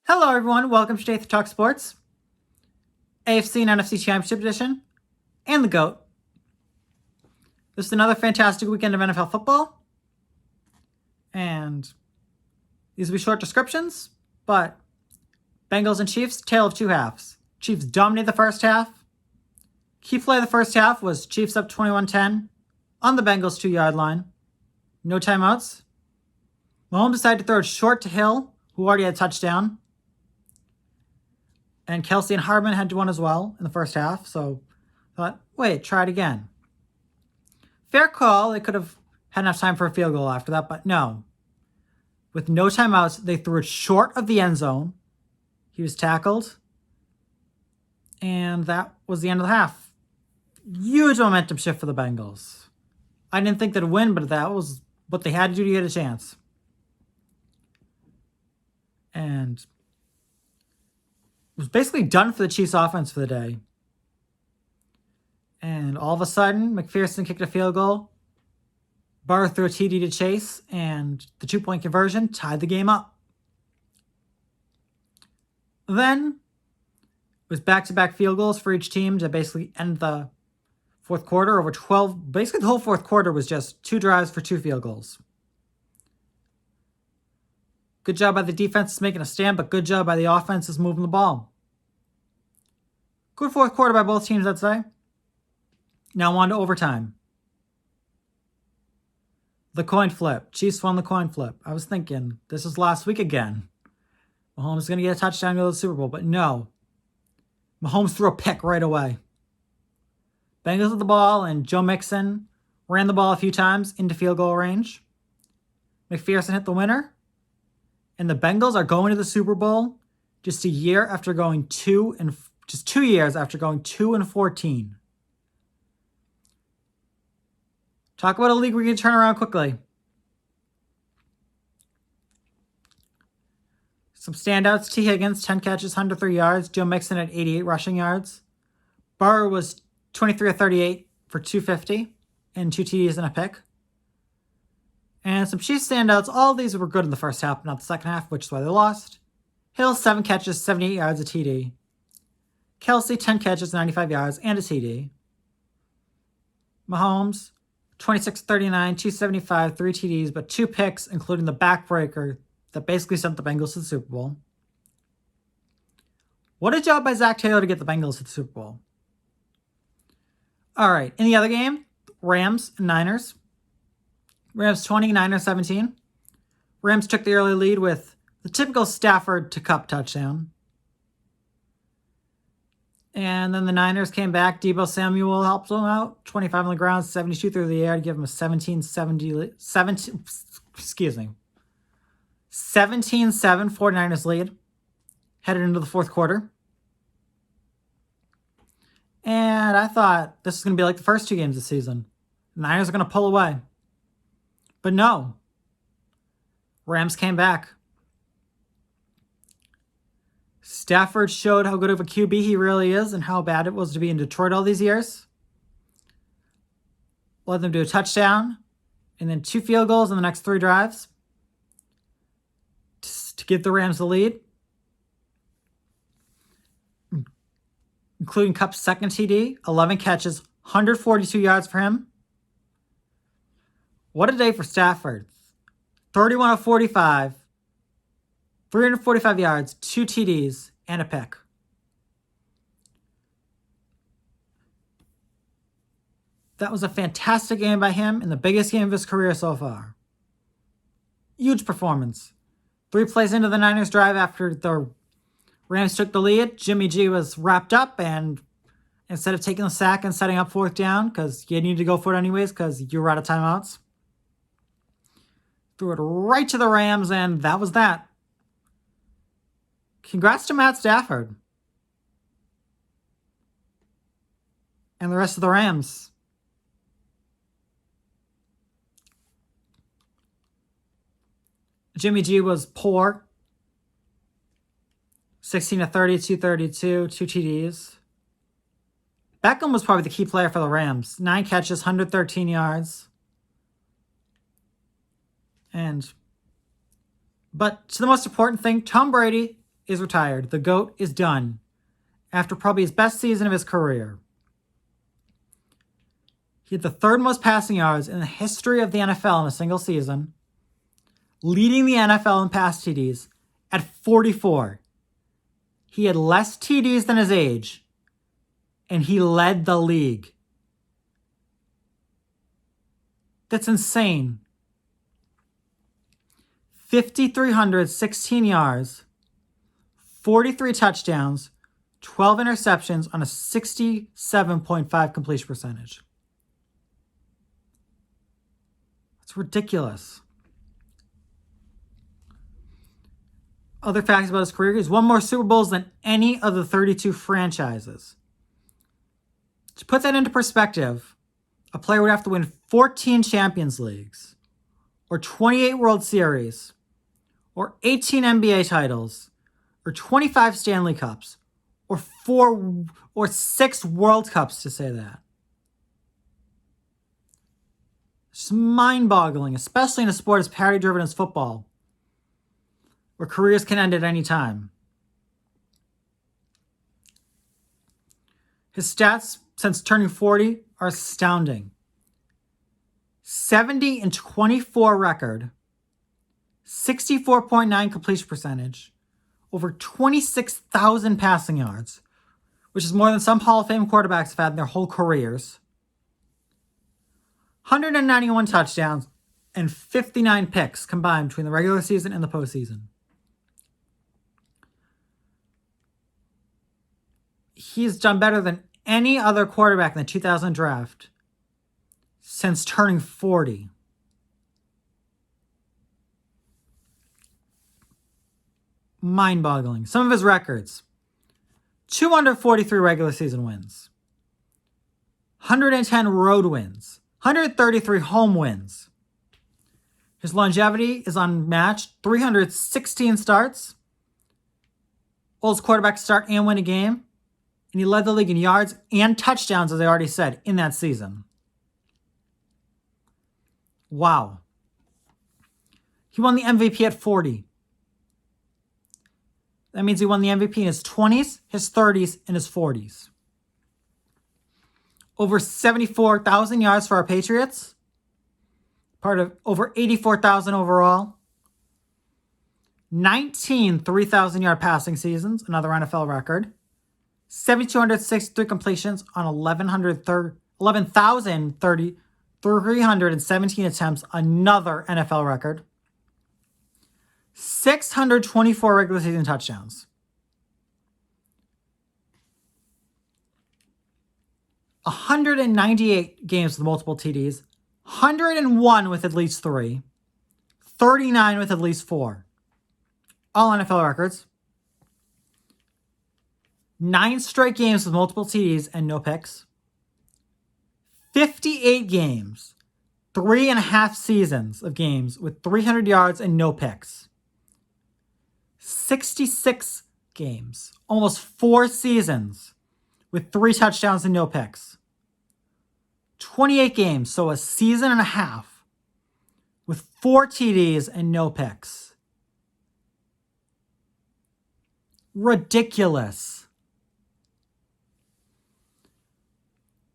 Hello, everyone. Welcome to Jay Talk Sports, AFC and NFC Championship Edition, and the GOAT. This is another fantastic weekend of NFL football, and these will be short descriptions, but Bengals and Chiefs, tale of two halves. Chiefs dominated the first half. Key play of the first half was Chiefs up 21-10 on the Bengals' 2-yard line. No timeouts. Mahomes decided to throw it short to Hill, who already had a touchdown. And Kelsey and Hardman had one as well in the first half. So I thought, wait, try it again. Fair call. They could have had enough time for a field goal after that, but no. With no timeouts, they threw it short of the end zone. He was tackled. And that was the end of the half. Huge momentum shift for the Bengals. I didn't think they'd win, but that was what they had to do to get a chance. And was basically done for the Chiefs offense for the day. And all of a sudden, McPherson kicked a field goal. Burr threw a TD to Chase, and the 2-point conversion tied the game up. Then it was back-to-back field goals for each team to basically end the fourth quarter over 12. Basically, the whole fourth quarter was just 2 drives for 2 field goals. Good job by the defense making a stand, but good job by the offense moving the ball. Good fourth quarter by both teams, I'd say. Now on to overtime. The coin flip. Chiefs won the coin flip. I was thinking, this is last week again. Mahomes is going to get a touchdown and go to the Super Bowl, but no. Mahomes threw a pick right away. Bengals with the ball, and Joe Mixon ran the ball a few times into field goal range. McPherson hit the winner. And the Bengals are going to the Super Bowl just 2 years after going 2-14. Talk about a league where you can turn around quickly. Some standouts: T. Higgins, 10 catches, 103 yards. Joe Mixon at 88 rushing yards. Burr was 23 of 38 for 250 and 2 TDs and a pick. And some Chiefs standouts. All of these were good in the first half, but not the second half, which is why they lost. Hill, 7 catches, 78 yards, a TD. Kelsey, 10 catches, 95 yards, and a TD. Mahomes, 26-39, 275, 3 TDs, but 2 picks, including the backbreaker that basically sent the Bengals to the Super Bowl. What a job by Zach Taylor to get the Bengals to the Super Bowl. All right, in the other game, Rams and Niners. Rams 20, Niners 17. Rams took the early lead with the typical Stafford to Cup touchdown. And then the Niners came back. Deebo Samuel helped them out. 25 on the ground, 72 through the air to give them a 17-7 49ers lead. Headed into the fourth quarter. And I thought this was going to be like the first 2 games of the season. The Niners are going to pull away. But no. Rams came back. Stafford showed how good of a QB he really is and how bad it was to be in Detroit all these years. Led them to a touchdown and then 2 field goals in the next 3 drives to give the Rams the lead, including Kupp's second TD, 11 catches, 142 yards for him. What a day for Stafford. 31 of 45, 345 yards, 2 TDs, and a pick. That was a fantastic game by him and the biggest game of his career so far. Huge performance. 3 plays into the Niners drive after the Rams took the lead, Jimmy G was wrapped up, and instead of taking the sack and setting up 4th down, because you needed to go for it anyways because you were out of timeouts, threw it right to the Rams, and that was that. Congrats to Matt Stafford. And the rest of the Rams. Jimmy G was poor. 16 of 30, 232, 2 TDs. Beckham was probably the key player for the Rams. 9 catches, 113 yards. But to the most important thing, Tom Brady is retired. The GOAT is done after probably his best season of his career. He had the third most passing yards in the history of the NFL in a single season, leading the NFL in pass TDs at 44. He had less TDs than his age, and he led the league. That's insane. 5,316 yards, 43 touchdowns, 12 interceptions on a 67.5 completion percentage. That's ridiculous. Other facts about his career: he's won more Super Bowls than any of the 32 franchises. To put that into perspective, a player would have to win 14 Champions Leagues, or 28 World Series, or 18 NBA titles, or 25 Stanley Cups, or 4 or 6 World Cups to say that. It's mind-boggling, especially in a sport as parity-driven as football, where careers can end at any time. His stats since turning 40 are astounding. 70-24 record, 64.9 completion percentage, over 26,000 passing yards, which is more than some Hall of Fame quarterbacks have had in their whole careers. 191 touchdowns and 59 picks combined between the regular season and the postseason. He's done better than any other quarterback in the 2000 draft since turning 40. Mind-boggling. Some of his records: 243 regular season wins, 110 road wins, 133 home wins. His longevity is unmatched: 316 starts, oldest quarterback to start and win a game, and he led the league in yards and touchdowns, as I already said, in that season. Wow. He won the MVP at 40. That means he won the MVP in his 20s, his 30s, and his 40s. Over 74,000 yards for our Patriots. Part of over 84,000 overall. 19 3,000-yard passing seasons, another NFL record. 7,263 completions on 11,317 attempts, another NFL record. 624 regular season touchdowns. 198 games with multiple TDs. 101 with at least 3. 39 with at least 4. All NFL records. 9 straight games with multiple TDs and no picks. 58 games, 3.5 seasons of games with 300 yards and no picks. 66 games, almost 4 seasons with 3 touchdowns and no picks. 28 games, so a season and a half with 4 TDs and no picks. Ridiculous.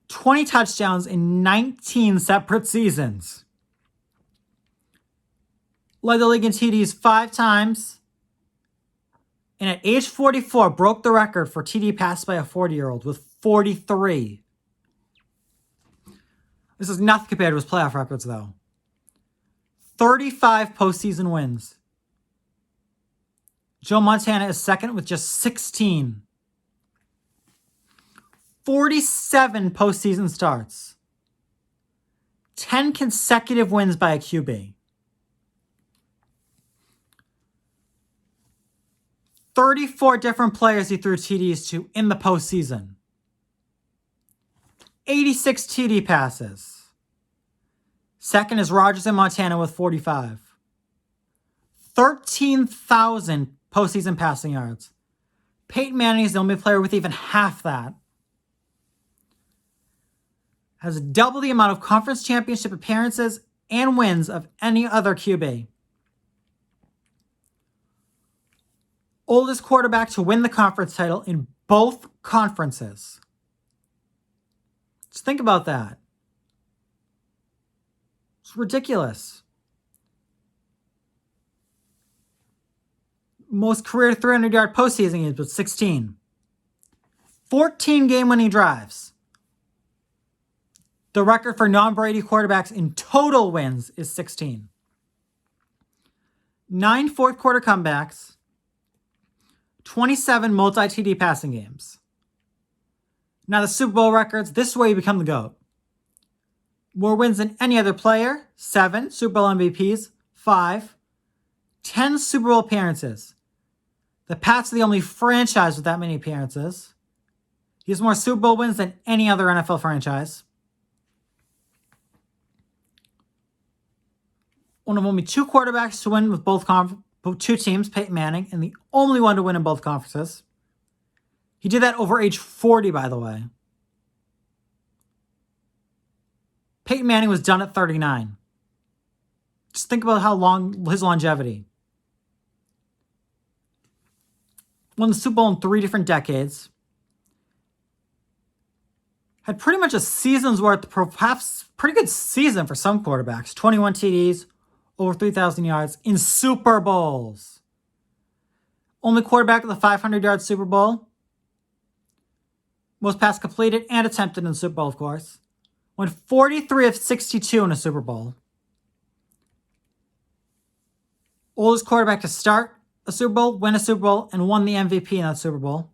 20 touchdowns in 19 separate seasons. Led the league in TDs 5 times. And at age 44, broke the record for TD passed by a 40-year-old with 43. This is nothing compared to his playoff records, though. 35 postseason wins. Joe Montana is second with just 16. 47 postseason starts. 10 consecutive wins by a QB. 34 different players he threw TDs to in the postseason. 86 TD passes. Second is Rodgers and Montana with 45. 13,000 postseason passing yards. Peyton Manning is the only player with even half that. Has double the amount of conference championship appearances and wins of any other QB. Oldest quarterback to win the conference title in both conferences. Just think about that. It's ridiculous. Most career 300-yard postseason games with 16. 14 game-winning drives. The record for non-Brady quarterbacks in total wins is 16. 9 fourth-quarter comebacks. 27 multi-TD passing games. Now the Super Bowl records, this is where you become the GOAT. More wins than any other player, 7 Super Bowl MVPs, 5, 10 Super Bowl appearances. The Pats are the only franchise with that many appearances. He has more Super Bowl wins than any other NFL franchise. One of only 2 quarterbacks to win with both two teams, Peyton Manning, and the only one to win in both conferences. He did that over age 40, by the way. Peyton Manning was done at 39. Just think about how long his longevity. Won the Super Bowl in 3 different decades. Had pretty much a season's worth, perhaps pretty good season for some quarterbacks. 21 TDs, over 3,000 yards in Super Bowls. Only quarterback with a 500-yard Super Bowl. Most passes completed and attempted in the Super Bowl, of course. Went 43 of 62 in a Super Bowl. Oldest quarterback to start a Super Bowl, win a Super Bowl, and won the MVP in that Super Bowl.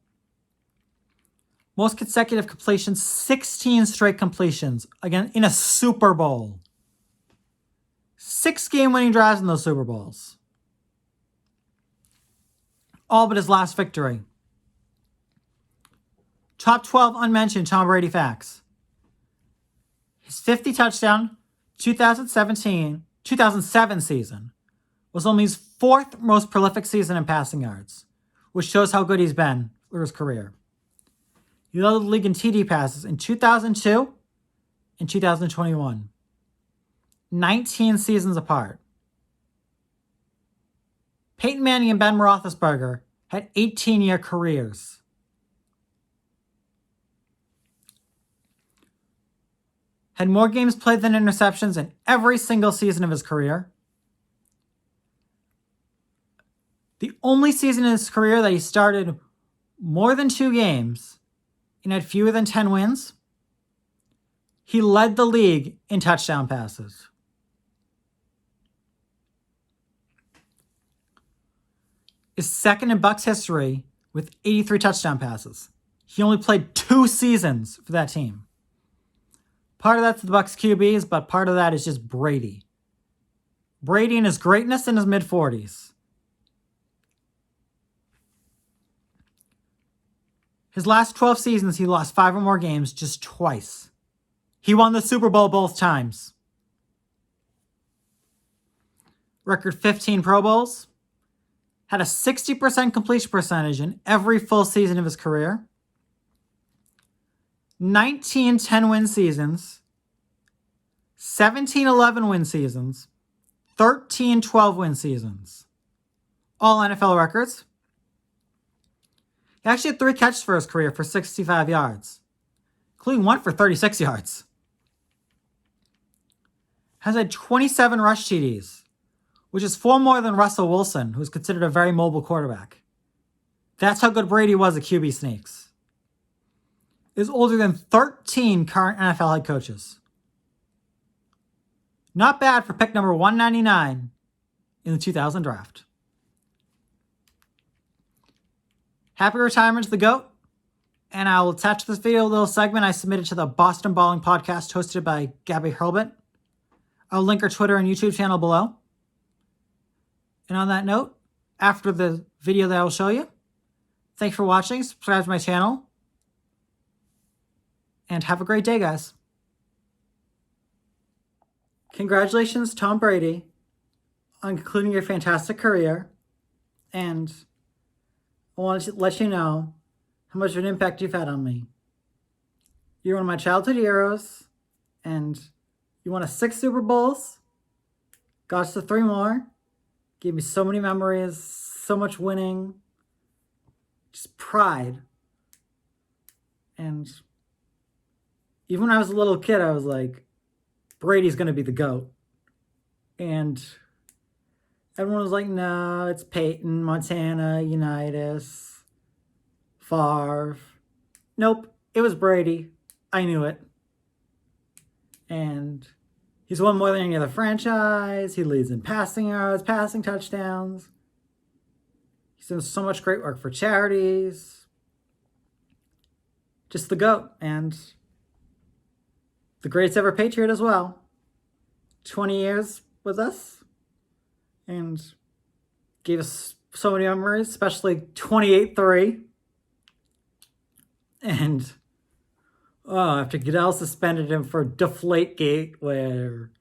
Most consecutive completions, 16 straight completions, again, in a Super Bowl. 6 game-winning drives in those Super Bowls. All but his last victory. Top 12 unmentioned Tom Brady facts. His 50 touchdown 2007 season was only his 4th most prolific season in passing yards, which shows how good he's been through his career. He led the league in TD passes in 2002 and 2021. 19 seasons apart. Peyton Manning and Ben Roethlisberger had 18-year careers. Had more games played than interceptions in every single season of his career. The only season in his career that he started more than 2 games and had fewer than 10 wins, he led the league in touchdown passes. Is second in Bucs history with 83 touchdown passes. He only played 2 seasons for that team. Part of that's the Bucs QBs, but part of that is just Brady. Brady and his greatness in his mid-40s. His last 12 seasons, he lost 5 or more games just twice. He won the Super Bowl both times. Record 15 Pro Bowls. Had a 60% completion percentage in every full season of his career. 19 10-win seasons. 17 11-win seasons. 13 12-win seasons. All NFL records. He actually had 3 catches for his career for 65 yards, including 1 for 36 yards. Has had 27 rush TDs, which is 4 more than Russell Wilson, who's considered a very mobile quarterback. That's how good Brady was at QB sneaks. Is older than 13 current NFL head coaches. Not bad for pick number 199 in the 2000 draft. Happy retirement to the GOAT. And I will attach to this video a little segment I submitted to the Boston Balling podcast hosted by Gabby Hurlbut. I'll link her Twitter and YouTube channel below. And on that note, after the video that I will show you, thanks for watching, subscribe to my channel, and have a great day, guys. Congratulations, Tom Brady, on concluding your fantastic career, and I want to let you know how much of an impact you've had on me. You're one of my childhood heroes, and you won 6 Super Bowls, got us to 3 more, gave me so many memories, so much winning, pride. And even when I was a little kid, I was like, Brady's going to be the GOAT. And everyone was like, no, it's Peyton, Montana, Unitas, Favre. Nope, it was Brady. I knew it. And he's won more than any other franchise. He leads in passing yards, passing touchdowns. He's done so much great work for charities. Just the GOAT. And the greatest ever Patriot as well. 20 years with us. And gave us so many memories, especially 28-3. And after Goodell suspended him for Deflategate, where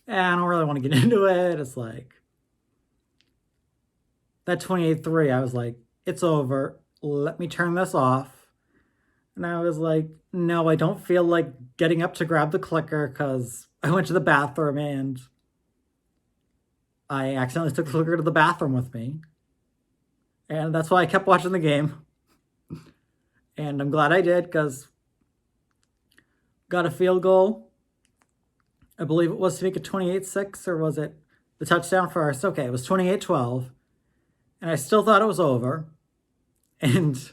I don't really want to get into it. It's like that 28-3, I was like, it's over. Let me turn this off. And I was like, no, I don't feel like getting up to grab the clicker because I went to the bathroom and I accidentally took the clicker to the bathroom with me. And that's why I kept watching the game. And I'm glad I did because got a field goal. I believe it was to make it 28-6, or was it the touchdown first? Okay, it was 28-12. And I still thought it was over. And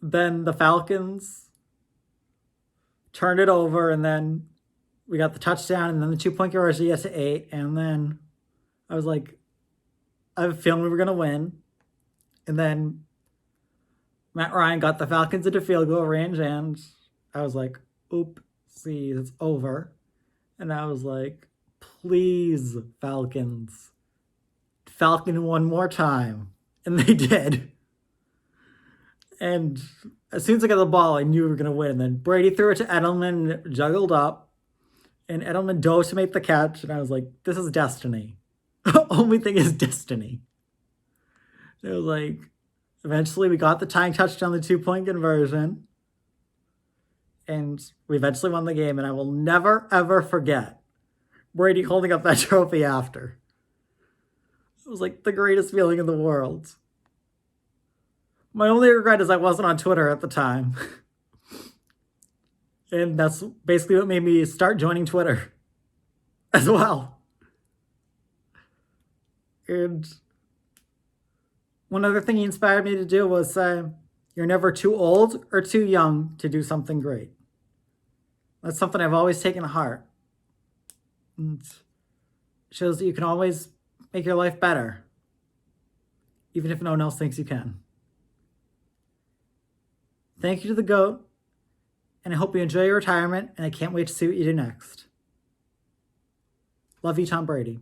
then the Falcons turned it over, and then we got the touchdown, and then the 2-point conversion to get to 8. And then I was like, I have a feeling we were going to win. And then Matt Ryan got the Falcons into field goal range, and I was like, oopsie, it's over. And I was like, please, Falcons. Falcon one more time. And they did. And as soon as I got the ball, I knew we were going to win. And then Brady threw it to Edelman, and it juggled up. And Edelman dove to make the catch. And I was like, this is destiny. The only thing is destiny. It was like, eventually we got the tying touchdown, the 2-point conversion. And we eventually won the game. And I will never, ever forget Brady holding up that trophy after. It was like the greatest feeling in the world. My only regret is I wasn't on Twitter at the time. And that's basically what made me start joining Twitter as well. And one other thing he inspired me to do was say, you're never too old or too young to do something great. That's something I've always taken to heart. And it shows that you can always make your life better, even if no one else thinks you can. Thank you to the GOAT, and I hope you enjoy your retirement, and I can't wait to see what you do next. Love you, Tom Brady.